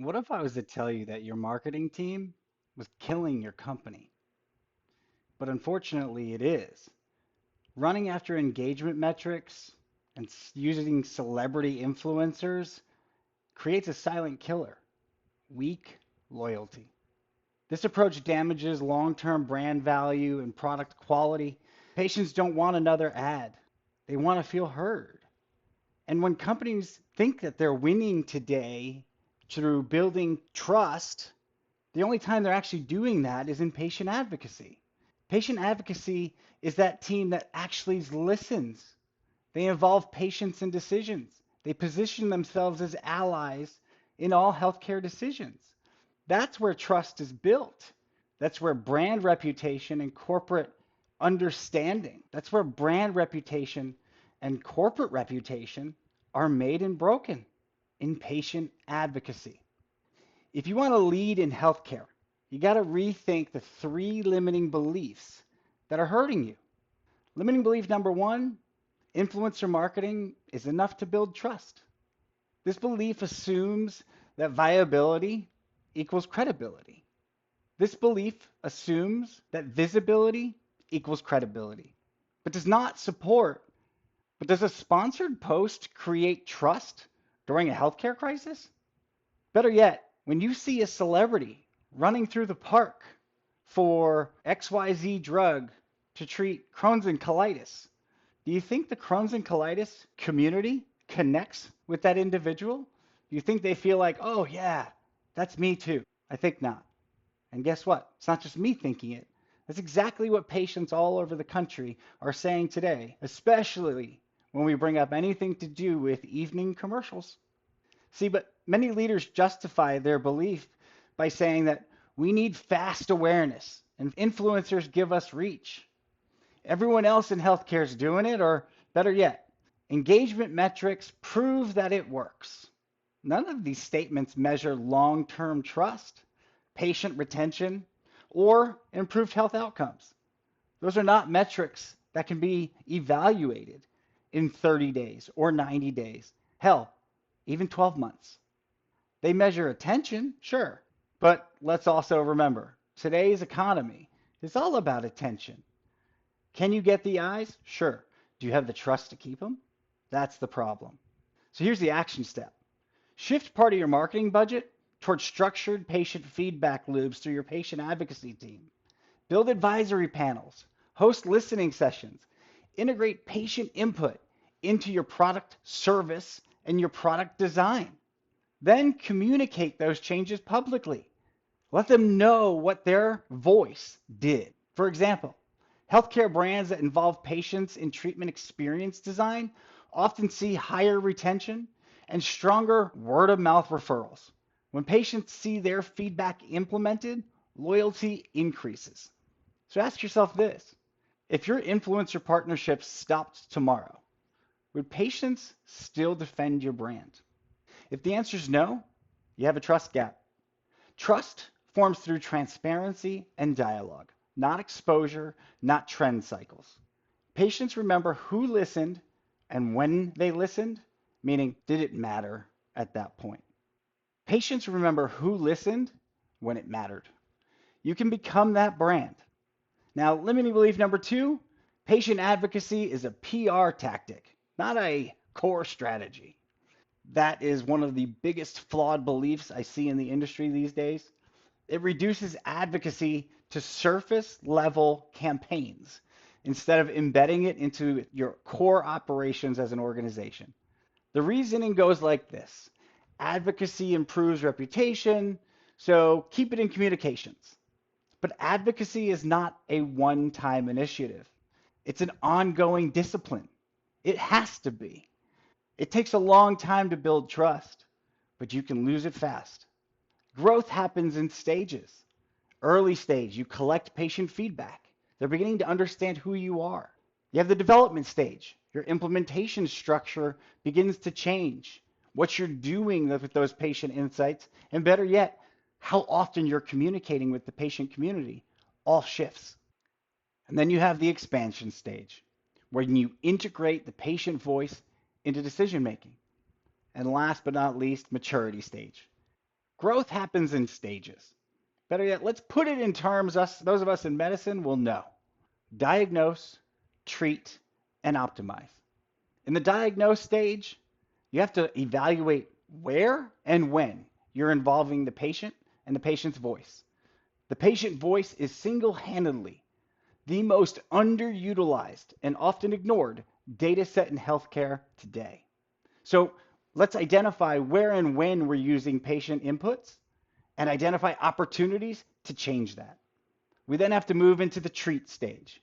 What if I was to tell you that your marketing team was killing your company? But unfortunately, it is. Running after engagement metrics and using celebrity influencers creates a silent killer: weak loyalty. This approach damages long-term brand value and product quality. Patients don't want another ad. They want to feel heard. And when companies think that they're winning today through building trust, the only time they're actually doing that is in patient advocacy. Patient advocacy is that team that actually listens. They involve patients in decisions. They position themselves as allies in all healthcare decisions. That's where trust is built. That's where brand reputation and corporate understanding, that's where brand reputation and corporate reputation are made and broken in patient advocacy. If you want to lead in healthcare, you got to rethink the three limiting beliefs that are hurting you. Limiting belief number one: influencer marketing is enough to build trust. This belief assumes that viability equals credibility. This belief assumes that visibility equals credibility, but does not support. But does a sponsored post create trust during a healthcare crisis? Better yet, when you see a celebrity running through the park for XYZ drug to treat Crohn's and colitis, do you think the Crohn's and colitis community connects with that individual? Do you think they feel like, oh, yeah, that's me too? I think not. And guess what? It's not just me thinking it. That's exactly what patients all over the country are saying today, especially when we bring up anything to do with evening commercials. See, but many leaders justify their belief by saying that we need fast awareness and influencers give us reach. Everyone else in healthcare is doing it, or better yet, engagement metrics prove that it works. None of these statements measure long-term trust, patient retention, or improved health outcomes. Those are not metrics that can be evaluated in 30 days or 90 days. Hell, even 12 months. They measure attention, sure, but let's also remember today's economy is all about attention. Can you get the eyes? Sure. Do you have the trust to keep them? That's the problem. So here's the action step: shift part of your marketing budget towards structured patient feedback loops through your patient advocacy team. Build advisory panels, host listening sessions, integrate patient input into your product service and your product design. Then communicate those changes publicly. Let them know what their voice did. For example, healthcare brands that involve patients in treatment experience design often see higher retention and stronger word of mouth referrals. When patients see their feedback implemented, loyalty increases. So ask yourself this: if your influencer partnership stopped tomorrow, would patients still defend your brand? If the answer is no, you have a trust gap. Trust forms through transparency and dialogue, not exposure, not trend cycles. Patients remember who listened and when they listened, meaning did it matter at that point. Patients remember who listened when it mattered. You can become that brand. Now, limiting belief number two: patient advocacy is a PR tactic, not a core strategy. That is one of the biggest flawed beliefs I see in the industry these days. It reduces advocacy to surface level campaigns instead of embedding it into your core operations as an organization. The reasoning goes like this: advocacy improves reputation, so keep it in communications. But advocacy is not a one-time initiative. It's an ongoing discipline. It has to be. It takes a long time to build trust, but you can lose it fast. Growth happens in stages. Early stage, you collect patient feedback. They're beginning to understand who you are. You have the development stage. Your implementation structure begins to change. What you're doing with those patient insights, and better yet, how often you're communicating with the patient community, all shifts. And then you have the expansion stage, where you integrate the patient voice into decision making. And last but not least, maturity stage. Growth happens in stages. Better yet, let's put it in terms those of us in medicine will know. Diagnose, treat, and optimize. In the diagnose stage, you have to evaluate where and when you're involving the patient and the patient's voice. The patient voice is single-handedly the most underutilized and often ignored data set in healthcare today. So let's identify where and when we're using patient inputs and identify opportunities to change that. We then have to move into the treat stage.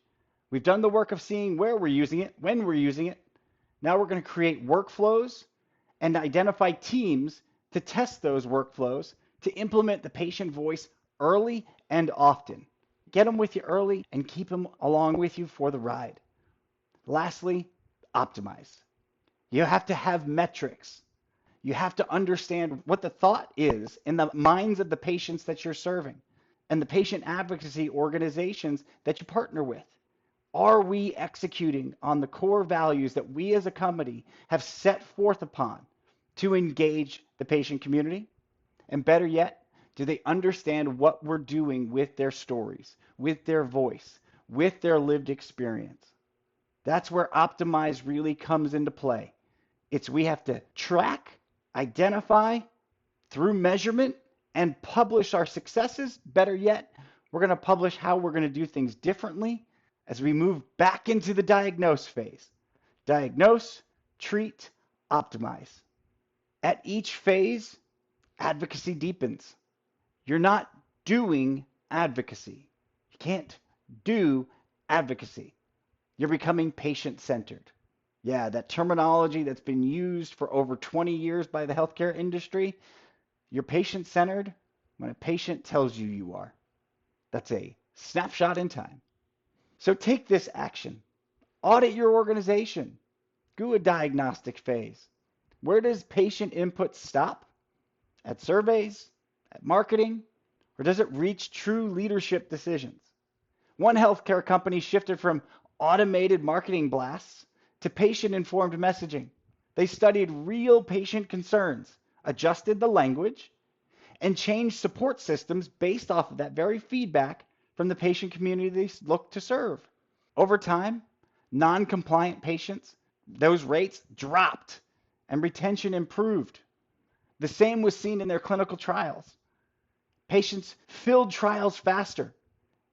We've done the work of seeing where we're using it, when we're using it. Now we're going to create workflows and identify teams to test those workflows to implement the patient voice early and often. Get them with you early and keep them along with you for the ride. Lastly, optimize. You have to have metrics. You have to understand what the thought is in the minds of the patients that you're serving and the patient advocacy organizations that you partner with. Are we executing on the core values that we as a company have set forth upon to engage the patient community? And better yet, do they understand what we're doing with their stories, with their voice, with their lived experience? That's where Optimize really comes into play. We have to track, identify through measurement, and publish our successes. Better yet, we're going to publish how we're going to do things differently as we move back into the diagnose phase. Diagnose, treat, optimize. At each phase, advocacy deepens. You're not doing advocacy. You can't do advocacy. You're becoming patient-centered. Yeah, that terminology that's been used for over 20 years by the healthcare industry. You're patient-centered when a patient tells you you are. That's a snapshot in time. So take this action. Audit your organization. Do a diagnostic phase. Where does patient input stop? At surveys? At marketing? Or does it reach true leadership decisions? One healthcare company shifted from automated marketing blasts to patient-informed messaging. They studied real patient concerns, adjusted the language, and changed support systems based off of that very feedback from the patient community they look to serve. Over time, non-compliant patients, those rates dropped and retention improved. The same was seen in their clinical trials. Patients filled trials faster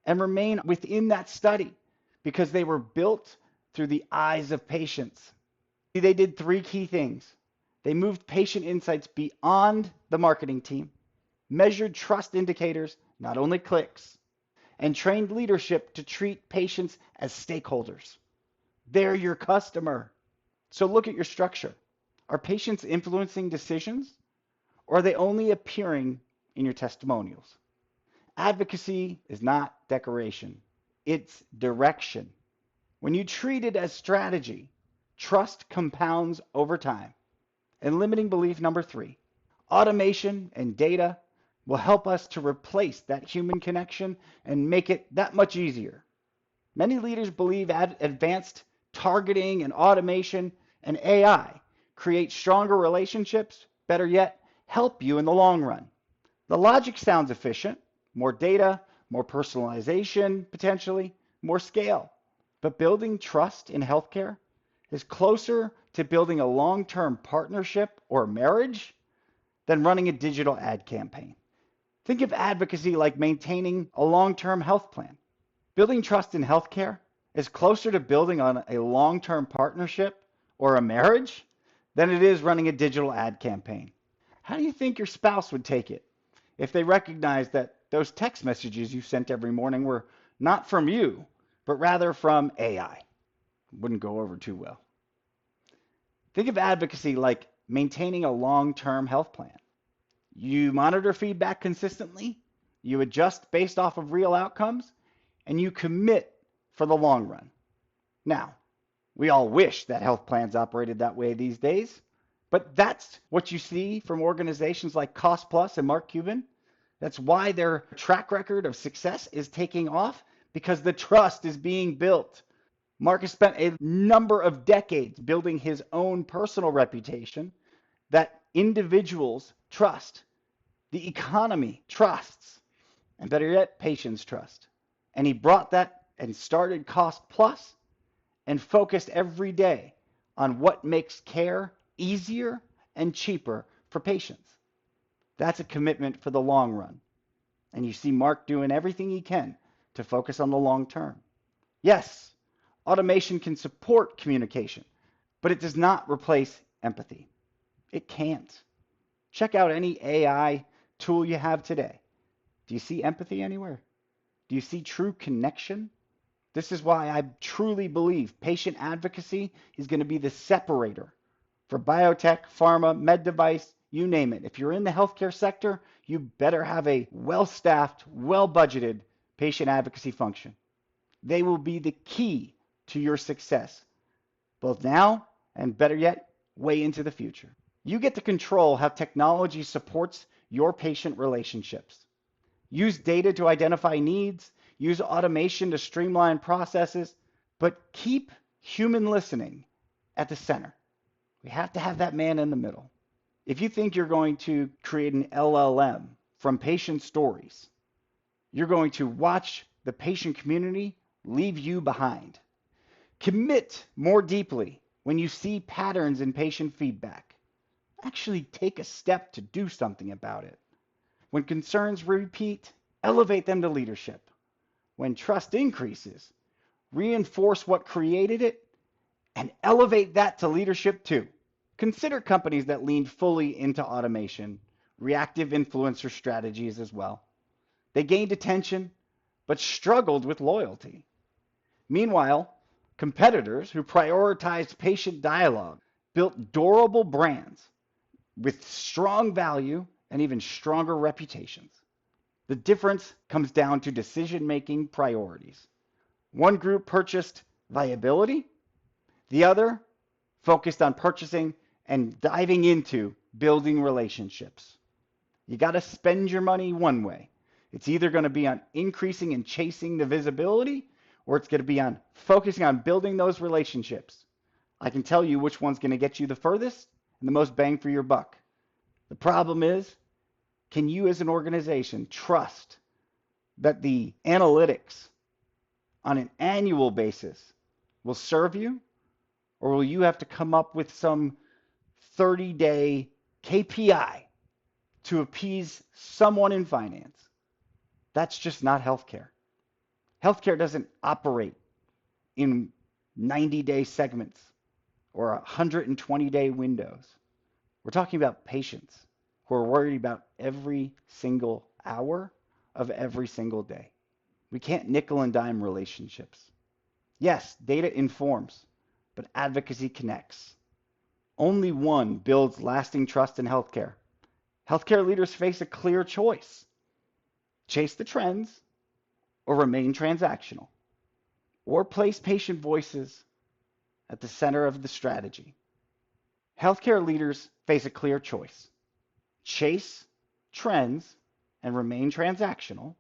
and remain within that study because they were built through the eyes of patients. They did three key things. They moved patient insights beyond the marketing team, measured trust indicators, not only clicks, and trained leadership to treat patients as stakeholders. They're your customer. So look at your structure. Are patients influencing decisions, or are they only appearing in your testimonials? Advocacy is not decoration. It's direction. When you treat it as strategy, trust compounds over time. And limiting belief number 3, automation and data will help us to replace that human connection and make it that much easier. Many leaders believe advanced targeting and automation and AI create stronger relationships, better yet, help you in the long run. The logic sounds efficient, more data, more personalization, potentially, more scale. But building trust in healthcare is closer to building a long-term partnership or marriage than running a digital ad campaign. Think of advocacy like maintaining a long-term health plan. Building trust in healthcare is closer to building on a long-term partnership or a marriage than it is running a digital ad campaign. How do you think your spouse would take it if they recognized that those text messages you sent every morning were not from you, but rather from AI? Wouldn't go over too well. Think of advocacy like maintaining a long-term health plan. You monitor feedback consistently, you adjust based off of real outcomes, and you commit for the long run. Now, we all wish that health plans operated that way these days, but that's what you see from organizations like Cost Plus and Mark Cuban. That's why their track record of success is taking off, because the trust is being built. Mark has spent a number of decades building his own personal reputation that individuals trust. The economy trusts, and better yet, patients trust. And he brought that and started cost plus and focused every day on what makes care easier and cheaper for patients. That's a commitment for the long run. And you see Mark doing everything he can to focus on the long term. Yes, automation can support communication, but it does not replace empathy. It can't. Check out any AI tool you have today. Do you see empathy anywhere? Do you see true connection? This is why I truly believe patient advocacy is going to be the separator for biotech, pharma, med device, you name it. If you're in the healthcare sector, you better have a well-staffed, well-budgeted patient advocacy function. They will be the key to your success, both now and better yet, way into the future. You get to control how technology supports your patient relationships. Use data to identify needs, use automation to streamline processes, but keep human listening at the center. We have to have that man in the middle. If you think you're going to create an LLM from patient stories, you're going to watch the patient community leave you behind. Commit more deeply when you see patterns in patient feedback. Actually take a step to do something about it. When concerns repeat, elevate them to leadership. When trust increases, reinforce what created it and elevate that to leadership too. Consider companies that leaned fully into automation, reactive influencer strategies as well. They gained attention, but struggled with loyalty. Meanwhile, competitors who prioritized patient dialogue built durable brands with strong value and even stronger reputations. The difference comes down to decision-making priorities. One group purchased viability, the other focused on purchasing and diving into building relationships. You got to spend your money one way. It's either going to be on increasing and chasing the visibility, or it's going to be on focusing on building those relationships. I can tell you which one's going to get you the furthest and the most bang for your buck. The problem is, can you as an organization trust that the analytics on an annual basis will serve you, or will you have to come up with some 30-day KPI to appease someone in finance? That's just not healthcare. Healthcare doesn't operate in 90-day segments or 120-day windows. We're talking about patients who are worried about every single hour of every single day. We can't nickel and dime relationships. Yes, data informs, but advocacy connects. Only one builds lasting trust in healthcare. Healthcare leaders face a clear choice: chase the trends or remain transactional, or place patient voices at the center of the strategy. Healthcare leaders face a clear choice: chase trends and remain transactional,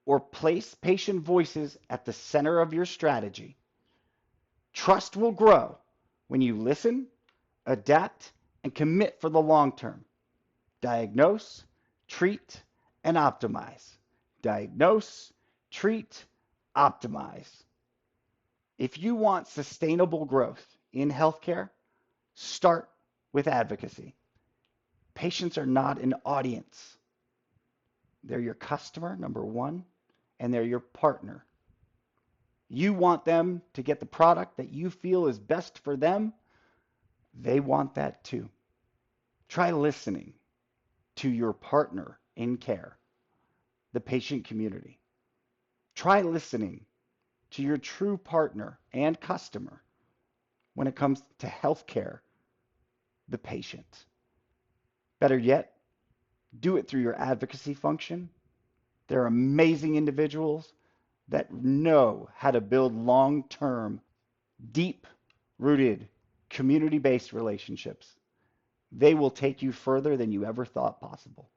or place patient voices at the center of your strategy. Trust will grow when you listen, adapt, and commit for the long term. Diagnose, treat, and optimize. Diagnose, treat, optimize. If you want sustainable growth in healthcare, start with advocacy. Patients are not an audience. They're your customer, number one, and they're your partner. You want them to get the product that you feel is best for them. They want that too. Try listening to your partner in care, the patient community. Try listening to your true partner and customer when it comes to healthcare, the patient. Better yet, do it through your advocacy function. They're amazing individuals that know how to build long-term, deep-rooted, community-based relationships. They will take you further than you ever thought possible.